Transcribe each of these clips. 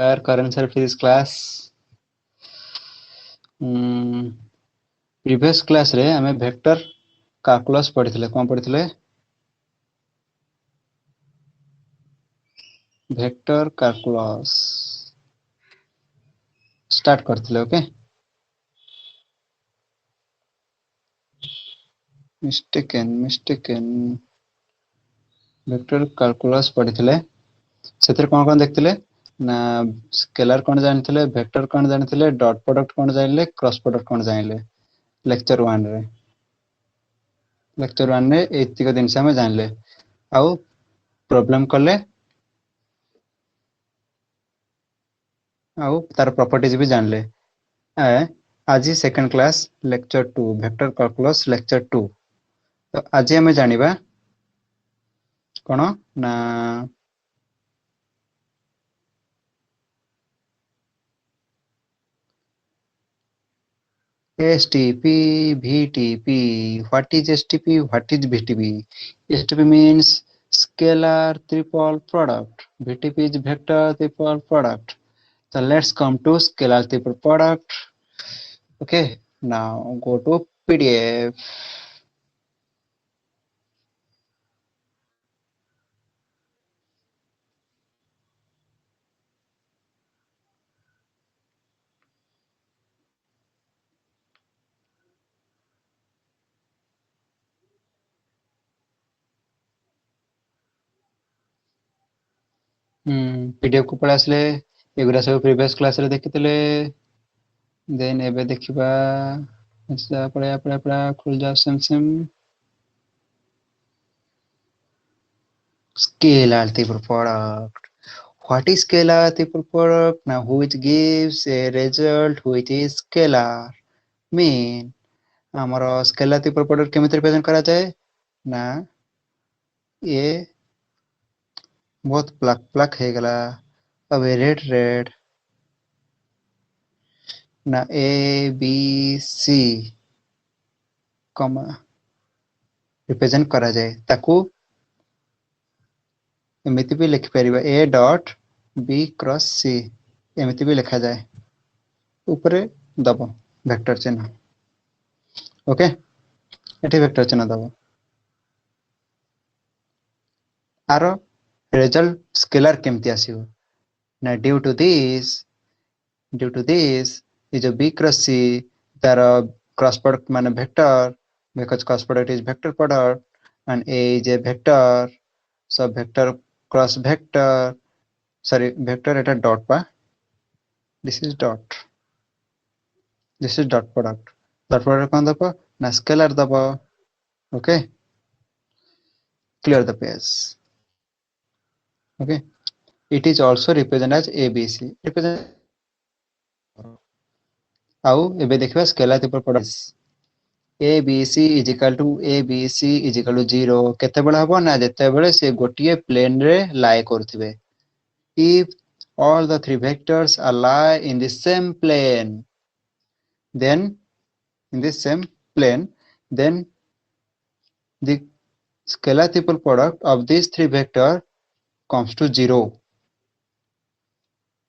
current physics class previous class रे हमें vector calculus पढ़िथिले कोन पढ़िथिले vector calculus start करथिले okay mistaken vector calculus पढ़िथिले सेतिर कोन देखथिले ना scalar कोन जानथिले vector कोन जानथिले dot product कोन जानले क्रॉस प्रोडक्ट कोन जानले लेक्चर 1 रे एतिक दिन से हम जानले आउ प्रॉब्लम करले आउ तार प्रॉपर्टीज भी जानले आज second class lecture 2 vector calculus lecture 2 तो आज हम जानिबा कोन ना STP, VTP. What is STP? What is VTP? STP means scalar triple product. VTP is vector triple product. So let's come to scalar triple product. Okay, now go to PDF. PDF को पढ़ा आसले एगुरा सब previous class रे देखितले then एबे देखिबा पढ़ा खुल जा same scalar triple product. What is scalar triple product? Now which gives a result which is scalar mean ଆମର scalar triple product କେମିତି रिप्रेजेंट करा जाए ना ये बहुत प्लक है गला अब रेड ना ए बी सी कमा रिप्रेजेंट करा जाए ताकू एमिति भी लिखि परिबा ए डॉट बी क्रॉस सी एमिति भी लिखा जाए ऊपर दबो वेक्टर चिन्ह ओके एठी वेक्टर चिन्ह दबो आरो रिजल्ट स्केलर केमति आसीबो ना due to this is a b cross c तार क्रॉस प्रोडक्ट माने vector because cross product is vector product and a is a vector so vector cross vector sorry vector at a dot pa this is dot product kon daba na scalar daba okay clear the page okay it is also represented as abc represent आउ एबे देखबा scalar triple product abc is equal to 0 केते बेला हबो ना जते बेले से गोटिए plane रे लाई करथिबे if all the three vectors are lie in the same plane then the scalar triple product of these three vector comes to 0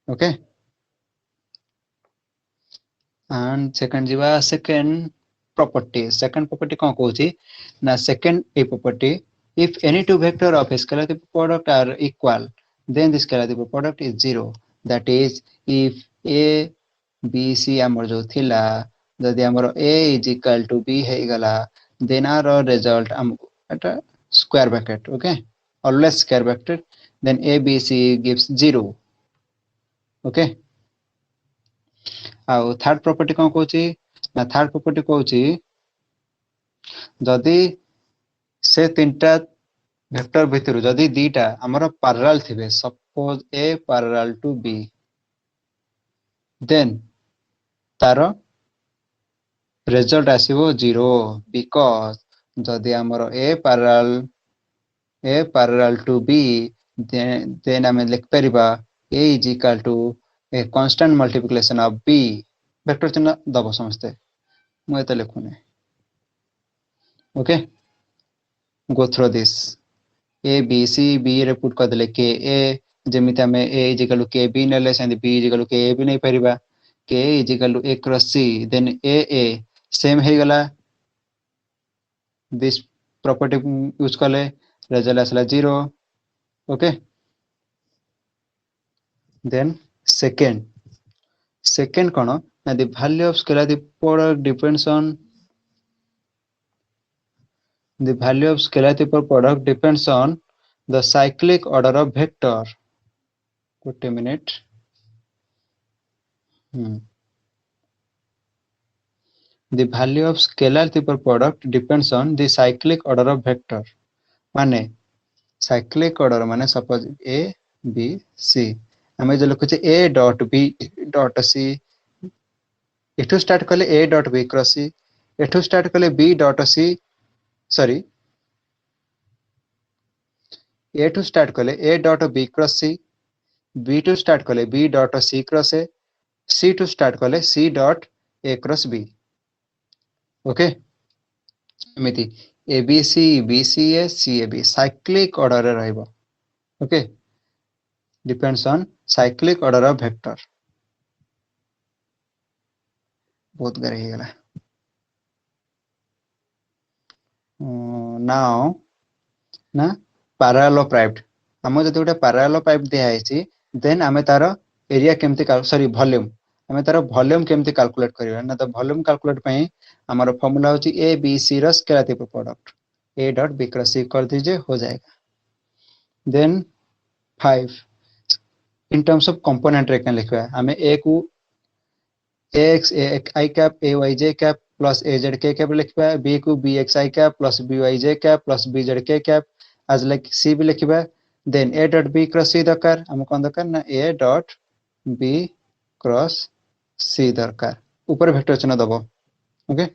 okay and second property kon कहूची ना second a property if any two vector of a scalar triple product are equal then the scalar triple product is 0 that is if a b c amor जो थिला जदि हमर a is equal to b हे गला then our result at a square bracket okay always square bracket then a b c gives 0 okay आउ third property कोन कहूची ना third property कहूची जदि से तीनटा वेक्टर भितर जदि दीटा हमर पैरेलल थिबे suppose a parallel to b then तारो रिजल्ट आसीबो 0 बिकॉज़ जदि हमर a parallel to b then हम लिख परिबा a is equal to a constant multiplication of b vector चिन्ह दबो समझते मु एते लिखुने okay go through this a b c b रे पुट कर देले k a जेमिति आमे a is equal to kb नेले सेंति b is equal to ka भी नहीं परिबा k is equal to a cross c then a same हे गला this property यूज कले result आसला 0 ओके then second कोन ना the value of scalar the product depends on the value of scalar the product depends on the cyclic order of vector. Wait a minute. The value of scalar product depends on the cyclic order of vector. माने cyclic order माने suppose a b c हमें जो लिखुचे a dot b dot c एठू start कले a dot b cross c एठू start कले b dot c sorry a टू स्टार्ट कले a dot b cross c b टू स्टार्ट कले b dot c cross a c टू start कले c dot a cross b okay एमिति abc bca cab cyclic order रे रहइबो okay depends on cyclic order of vector बहुत गरे हे गला now ना parallelepiped हम जति गोटे parallelepiped दिया हैछि देन आमे तार एरिया केमति सॉरी वॉल्यूम आमे तार वॉल्यूम केमति कैलकुलेट करिवा ना तो वॉल्यूम कैलकुलेट पई हमर फार्मूला होछि a b c रो scalar type product a dot b cross c कर दीजिए हो जाएगा then 5 in terms of component रे कैन लिखवा हमें a को ax i cap ay j cap plus az k cap लिखवा b को bx i cap plus by j cap plus bz k cap as like c भी लिखवा then a dot b cross c दरकार हम कोन दरकार ना a dot b cross c दरकार ऊपर वेक्टर चिन्ह दबो okay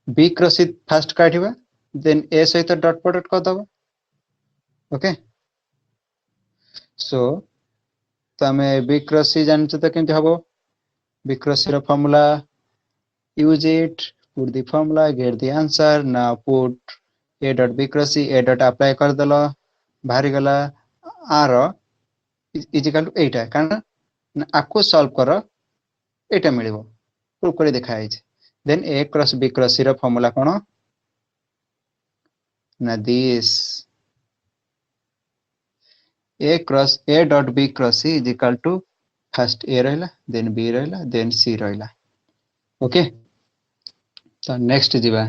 b cross c first काटिबा देन a सहित डॉट प्रोडक्ट कर दबो ओके सो तमे b क्रॉस c जानछ त केमति हबो b cross c formula use it put the formula get the answer now put a dot b cross c a dot apply कर दलो बाहरी गला r is equal to 8 कारण आपको solve करो एटा मिलिबो प्रूफ कर देखा है then a cross b cross c रो फार्मूला कोन ना this a cross a dot b cross c is equal to first A रहला देन बी रहला देन सी रहला ओके तो नेक्स्ट जीवा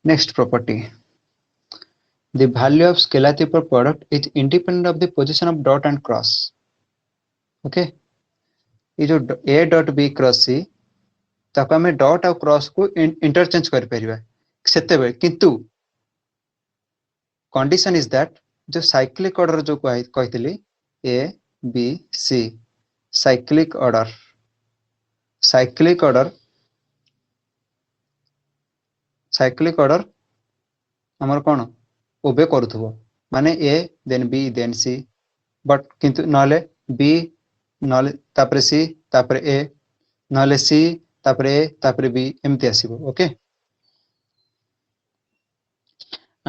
next property the value of scalar type product is independent of the position of dot and cross okay ये जो a dot b cross c ताको हमें डॉट और क्रॉस को इंटरचेंज कर परिबा सेते बे किंतु कंडीशन इज दैट जो साइक्लिक ऑर्डर जो कहतली A B C cyclic order हमर कोन ओबे करथबो माने A then B then C but किंतु नले बी नले तापरे सी तापरे ए नले सी तापरे ए तापरे बी एमती आसीबो okay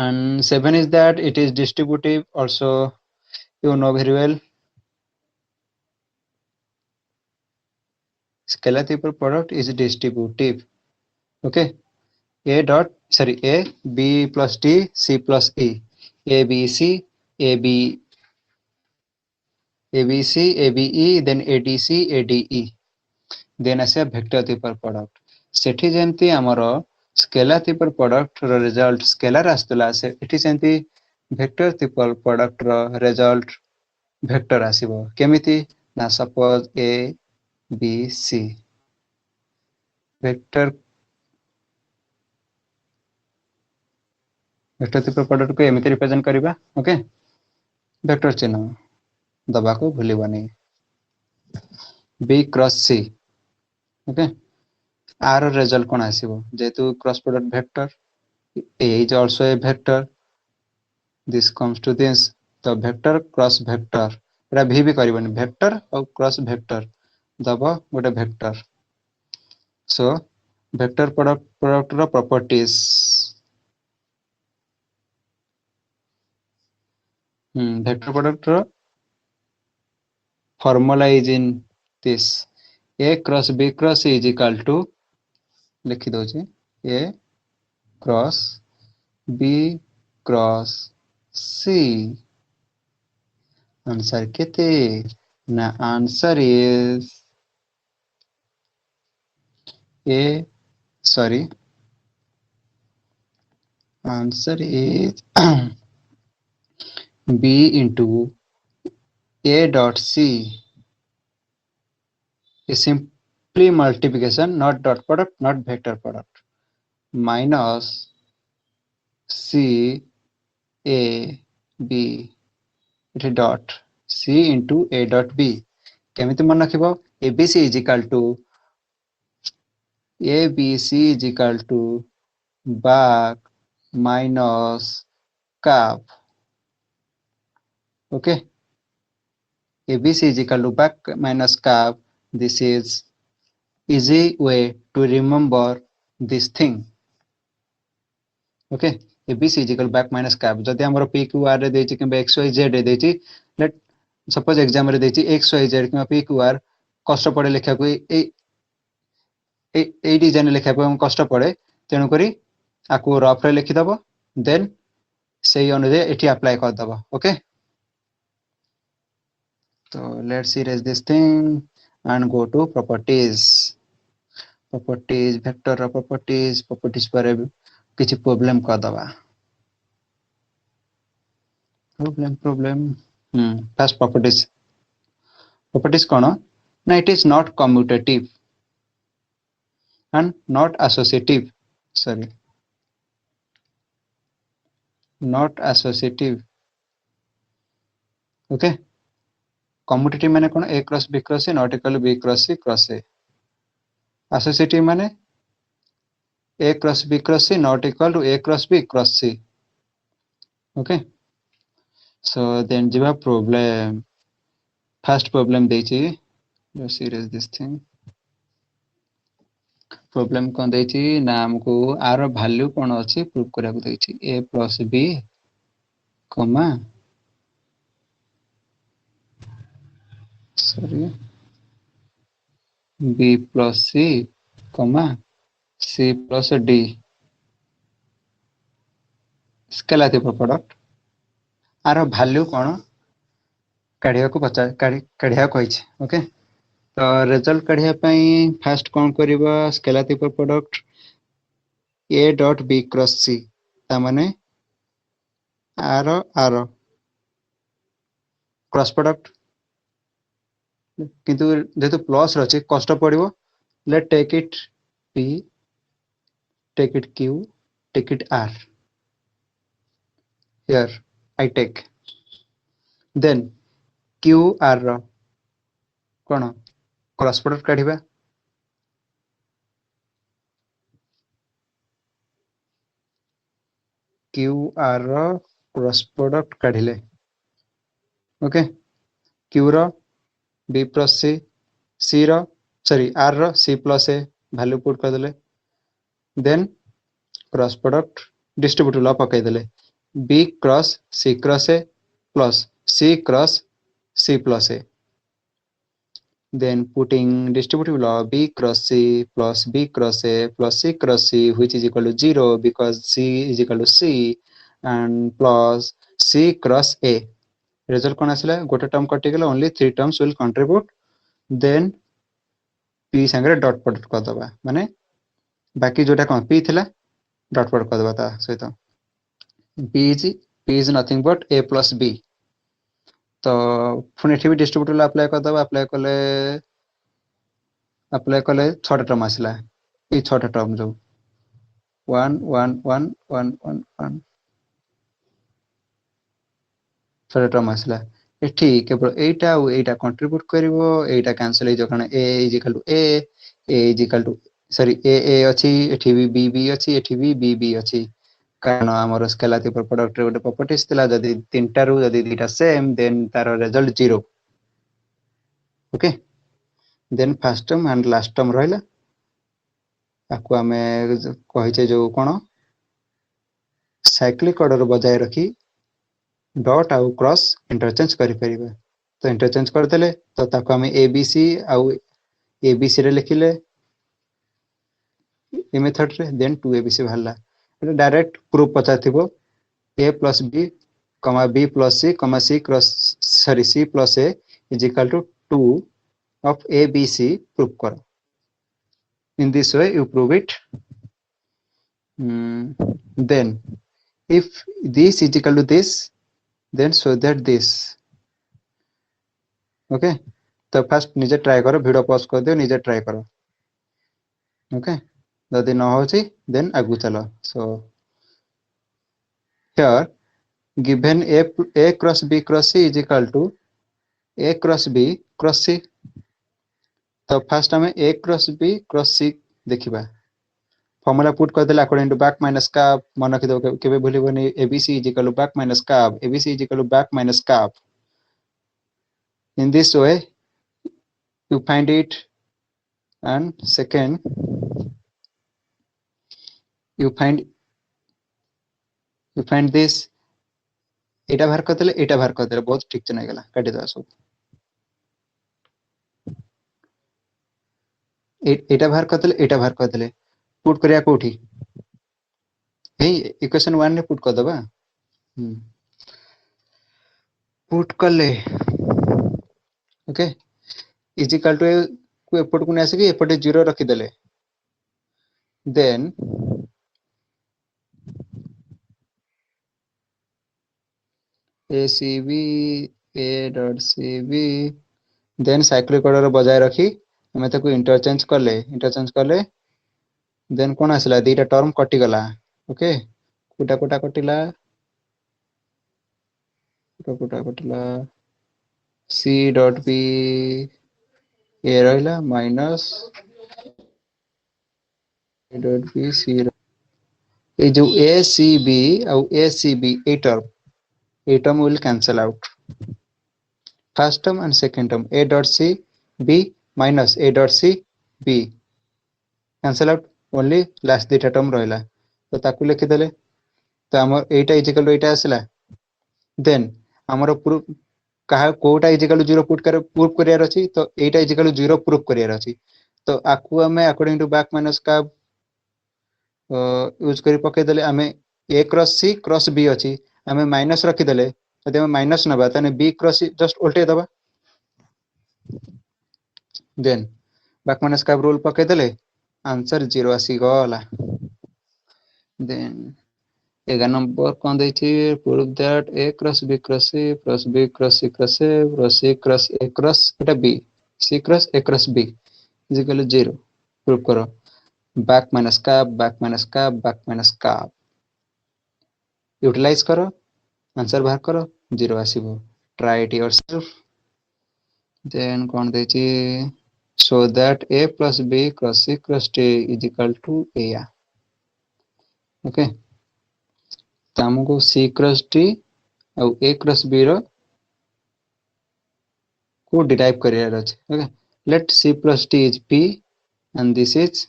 and 7 is that it is distributive also you know very well scalar type product is distributive okay a b plus d c plus e a b c a b c a b e then a d c a d e then as a vector type product सेठी जेंती हमरो scalar type product रो result scalar आस्तला से एठी सेंती vector type product रो result vector आसीबो केमिति ना suppose a b c vector type product को एमिति represent करिबा okay vector चिन्ह दबा को भूलिबनी b cross c okay r result कोन आसीबो जेतु cross product vector a is also a vector this comes to this तो वेक्टर क्रॉस वेक्टर एरा भी करबनी वेक्टर और क्रॉस वेक्टर दबो गोटे वेक्टर सो वेक्टर प्रोडक्ट रो प्रॉपर्टीज वेक्टर प्रोडक्ट रो formula is in this a cross b cross c is equal to लिखि दउछि a cross b cross c answer केते ना answer is a sorry answer is b into a dot c is simply multiplication not dot product not vector product minus c a b it dot c into a dot b केमिति मन रखिबो abc is equal to abc is equal to back minus cap okay abc is equal to back minus cap this is easy way to remember this thing okay abc is equal back minus cap जदि हमर p q r रे देछि कि x y z रे देछि let suppose exam रे देछि x y z कि p q r कष्ट पड़े लिखा को ए डिजाइन लिखा को हम कष्ट पड़े तेनु करी आकु रफ रे लिखि दबो देन सेही अनुसार एठी अप्लाई कर दबो ओके तो let's erase this thing and go to properties vector properties पर किछि प्रॉब्लम कर दबा प्रॉब्लम फर्स्ट properties कोन ना it is not commutative and not associative sorry not associative okay commutative माने कोन a cross b cross c not equal to b cross c cross a associative माने a cross b cross c not equal to a cross b cross c okay so then jiva problem first problem देछि let's erase this thing problem कोन देछि ना हमको r value कोन अछि prove करा को देछि a plus b comma sorry b plus c comma c plus d scalar product आर value कोन काढिया को पचा काढिया कहिछ ओके तो रिजल्ट काढिया पई फर्स्ट कोन करबा scalar product a dot b cross c ता माने आर आर क्रॉस प्रोडक्ट किंतु जेतु प्लस रछि कष्ट पड़िबो let take it p take it q take it r here I take then q r ro कोन cross product काढिबा q r row cross product काढिले okay q row b plus c row sorry r row c plus a value put कर देले then cross product distributive law पकाई देले b cross c cross a plus c cross c plus a then putting distributive law b cross c plus b cross a plus c cross c which is equal to 0 because c is equal to c and plus c cross a result कोन आसला गोटे term कटि गेला only 3 terms will contribute then p संगे dot product कर दबा माने बाकी जोटा कोन p थिला डॉट प्रोडक्ट कर दबा ता सहित p is nothing but a plus b तो पुणी एठी भी डिस्ट्रीब्यूटिव अप्लाई कर दबा अप्लाई कले 6 टर्म आसला ई 6 टर्म जो 1 1 1 1 1 1 6 टर्म आसला एठी केवल एटा और एटा कंट्रीब्यूट करिवो एटा कैंसिल हे जखन a is equal to sorry a अछि एठी भी b अछि एठी भी b अछि कारण हमर स्केलार प्रोडक्ट रे गोटे प्रॉपर्टीज थिला जदी तीनटा रु जदी दुटा सेम देन तार result 0 okay then first term and last term रहला आपको आमे कहिचे जो कोन साइक्लिक ऑर्डर बजाय रखी डॉट आउ क्रॉस इंटरचेंज करि परिबे तो इंटरचेंज कर देले तो ताको आमे एबीसी आउ एबीसी रे लिखिले ए मेथड रे देन 2abc भाला एटा डायरेक्ट प्रूफ पचा थिबो a plus b comma b plus c comma c cross sorry c plus a is equal to 2 of a b c prove करो in this way you prove it. Then if this is equal to this then show that this okay तो first निजे try करो video pause कर दियो निजे try करो okay जदि न होची देन आगु चलो सो here given a cross b cross c is equal to a cross b cross c तो फर्स्ट हमें a cross b cross c देखिबा फॉर्मूला पुट कर देला अकॉर्डिंग टू बैक माइनस का मन रखि दो केबे भूलिबोनी abc is equal to back minus cap abc is equal to back minus cap in this way you find it and second you find this एटा बाहर कर देले बहुत ठीक चना गेला काटी दो सब एटा बाहर कर देले पुट करिया कोठी हे इक्वेशन 1 ने पुट कर दबा पुट कर ले ओके इज इक्वल टू को एपट को नेसे कि एपटे 0 रखी देले then acb a dot cb then cyclic order बजाय रखी हमें ताको इंटरचेंज करले देन कोन आसला दीटा टर्म कटि गला ओके कोटा कोटा कटिला c डॉट b ए रहला minus a dot b c ए जो acb और acb A term will cancel out first term and second term a dot c b minus a dot c b cancel out only last data term रहला तो ताकू लिखि देले तो हमर एटा इक्वल टू एटा आसला देन हमर प्रूफ कहा कोटा इक्वल टू 0 पुट कर प्रूफ करियार अछि तो एटा इक्वल टू 0 प्रूफ करियार अछि तो आकू हमें अकॉर्डिंग टू बैक माइनस का यूज करी पके देले हमें a cross c cross b अछि हमें माइनस रखि देले यदि हमें माइनस नबा तने b क्रॉस c जस्ट उल्टे दबा देन बैक माइनस का रूल पके देले आंसर 0 आसी गला देन 11 नंबर कौन दे छी prove that a cross b cross c plus b cross c cross a plus c cross a cross एटा b c cross a cross b is equal to 0 prove करो back minus का utilize करो answer बाहर करो 0 आसीबो try it yourself then कौन दे छी so that a plus b cross c cross d is equal to a okay तो हमको c cross d और a cross b रो को डिराइव करियर अछि okay let c plus d is p and this is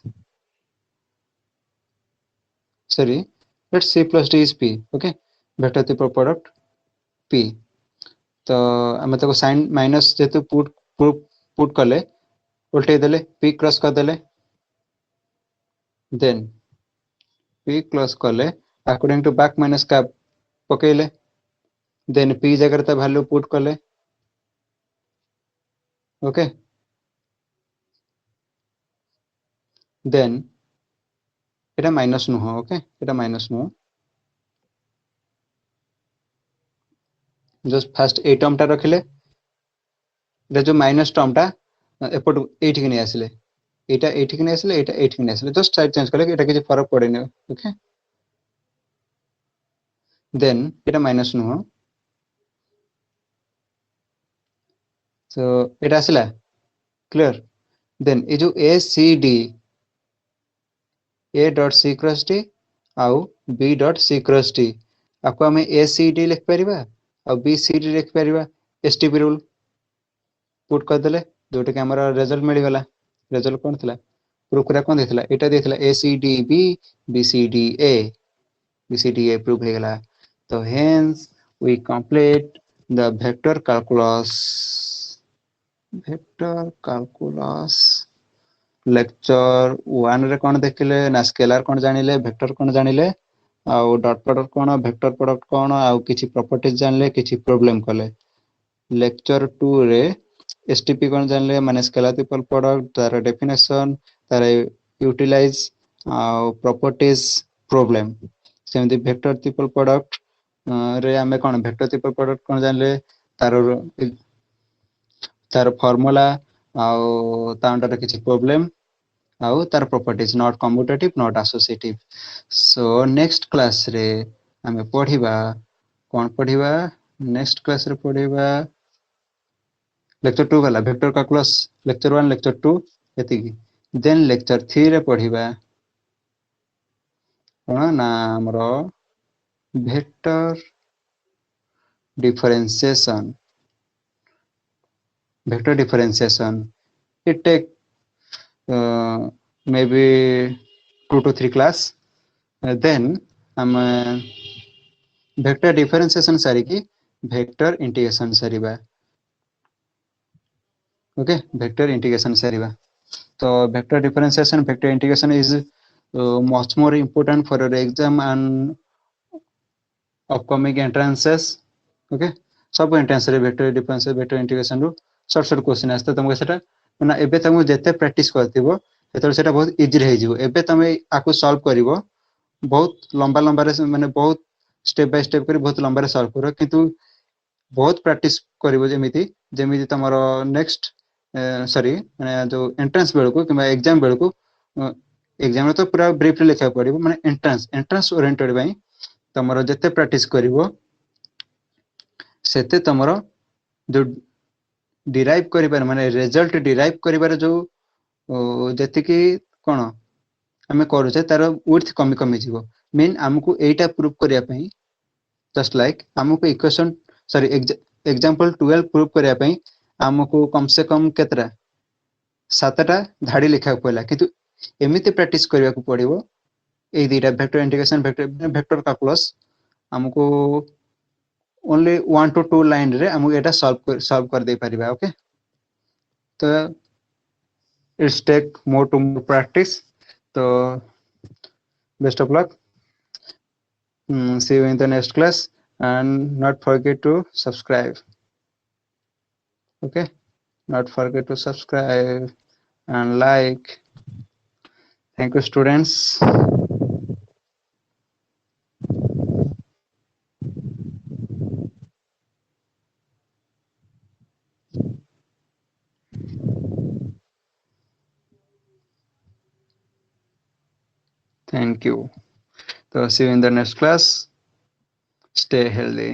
sorry let c plus d is p okay vector the product p तो हमें तो sign minus जेतु put करले उल्टे देले p cross कर देले देन p क्रॉस करले अकॉर्डिंग टू बैक माइनस का पकेले देन p जगह त वैल्यू पुट करले ओके देन एटा माइनस न हो ओके एटा माइनस न हो जस्ट फर्स्ट ए टर्म टा रखिले एटा जो माइनस टर्म टा एपट एठी के नै आसिले एटा एठी के नै आसिले एटा एठी के नै आसिले जस्ट साइड चेंज करले एटा के फरक पड़े नै ओके देन एटा माइनस न हो सो एटा आसिला क्लियर देन ए जो A C D a dot c cross d आउ b dot c cross d आपको हमें a c d लिख परिबा और b c d लिख परिबा stp रूल पुट कर देले जोटे के हमरा रिजल्ट मिल गला रिजल्ट कोन थला प्रूफ करा कोन देथिला एटा देथिला ACDB BCDA BCDA प्रूफ हे गेला तो hence we complete the vector calculus lecture 1 रे कोन देखिले ना स्केलर कोन जानिले वेक्टर कोन जानिले आउ डॉट प्रोडक्ट कोन वेक्टर प्रोडक्ट कोन आउ किछि प्रॉपर्टीज जानले किछि प्रॉब्लम कले लेक्चर 2 रे एसटीपी कोन जानले माने स्केलर ट्रिपल प्रोडक्ट तार डेफिनेशन तार यूटिलाइज आउ प्रॉपर्टीज प्रॉब्लम सेमति वेक्टर ट्रिपल प्रोडक्ट रे हमें कोन वेक्टर ट्रिपल प्रोडक्ट कोन जानले तार तार फार्मूला आउ ता अंडर किछि प्रॉब्लम आउ तार properties not commutative not associative so next class रे हमें पढिबा कोन पढिबा नेक्स्ट क्लास रे पढिबा लेक्चर 2 वाला वेक्टर कैलकुलस लेक्चर 1 लेक्चर 2 एतिकी देन लेक्चर 3 रे पढिबा कोन ना हमरो vector differentiation it take maybe 2 to 3 class then vector differentiation सारी की vector integration सारीबा okay vector integration सारीबा तो vector differentiation vector integration is much more important for your exam and upcoming entrances okay सब entrance रे vector difference vector integration रो short question आस्ते तुमको सेटा ना एबे तुम जते प्रैक्टिस करथिबो एतोर सेटा बहुत इजी रहि जिवो एबे तुम आको सॉल्व करिवो बहुत लंबा लंबा रे माने बहुत स्टेप बाय स्टेप करी बहुत लंबा रे सॉल्व करो किंतु बहुत प्रैक्टिस करिवो जेमिति जेमिति तमरो नेक्स्ट सॉरी माने जो एंट्रेंस बेल को किबा एग्जाम बेल को एग्जाम तो पूरा ब्रीफली लिखा पड़िबो माने एंट्रेंस ओरिएंटेड बाई तमरो जते प्रैक्टिस करिवो सेते तमरो जो डिराइव करि पार माने रिजल्ट डिराइव करिबार जो जति कि कोन हमें करू छे तार विड्थ कमी कमी जीवो मीन हमकु एटा प्रूफ करिया पई जस्ट लाइक हमकु इक्वेशन सॉरी एग्जांपल 12 प्रूफ करिया पई हमकु कम से कम केतरा सातटा धाडी लिखा पड़ला किंतु एमिति प्रैक्टिस करिया को पड़िबो ए दुटा वेक्टर इंटीग्रेशन वेक्टर कैलकुलस हमकु only 1 to 2 line रे हम एटा सॉल्व कर दे परिबा ओके तो it's take more to more practice तो best of luck see you in the next class and not forget to subscribe okay not forget to subscribe and like thank you students thank you so see you in the next class stay healthy